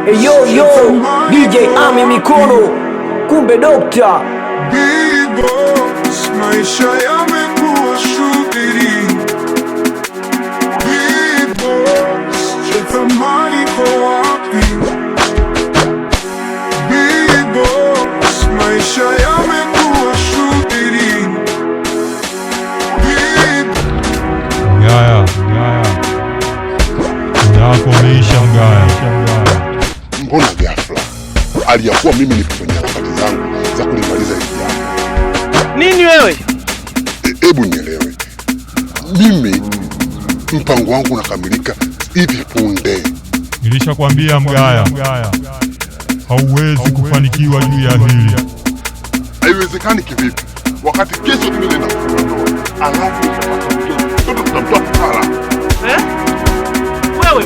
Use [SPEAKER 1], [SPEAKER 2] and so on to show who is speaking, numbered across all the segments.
[SPEAKER 1] Yo DJ Ami mikono, kumbe dokta.
[SPEAKER 2] B-Boss, maisha yamekuwa shughuli. B-Boss, je thamani kwa wapi? B-Boss, maisha yamekuwa shughuli.
[SPEAKER 3] Mgaya yako umeisha Mgaya.
[SPEAKER 4] Mbona ghafla? Aliyakuwa mimi nipo kwenye harakati zangu za kulimaliza hili jambo.
[SPEAKER 5] Nini wewe?
[SPEAKER 4] Hebu nielewe. Mimi mpango wangu unakamilika hivi punde.
[SPEAKER 3] Nilishakwambia Mgaya, hauwezi kufanikiwa juu ya hili.
[SPEAKER 4] Haiwezekani kivipi? Wakati kesho mimi nenda kufunga ndoa. Alafu mtoto tutamtoa kufara.
[SPEAKER 5] Wewe,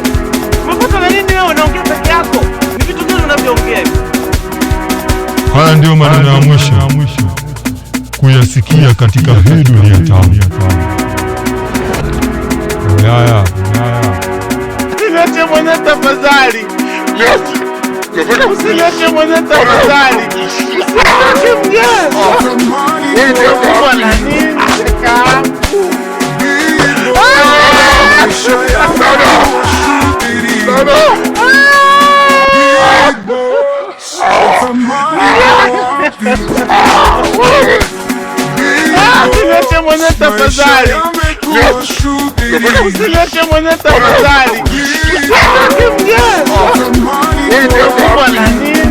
[SPEAKER 5] umepata na nini wewe unaongea peke yako? Ni vitu gani unavyoongea hivi?
[SPEAKER 3] Haya ndio maneno ya mwisho kuyasikia katika hii dunia tamu. Mgaya.
[SPEAKER 5] Usilete mwenye tafadhali. Usilete mwenye tafadhali. Usilete Mgaya. Wewe na nini? Usilete mwenye tafadhali. Usilete mwenye tafadhali. Wewe na nini?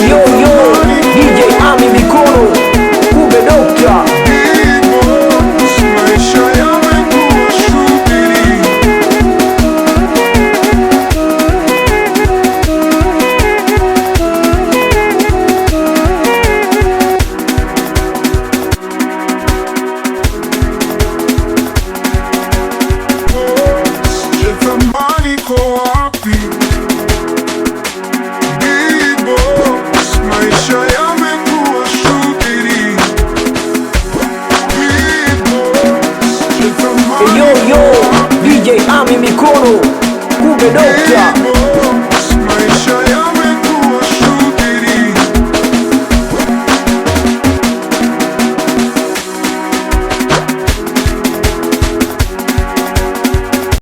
[SPEAKER 1] Yo DJ Ami mikono, kumbe dokta. Yo DJ Ami mikono, kumbe dokta.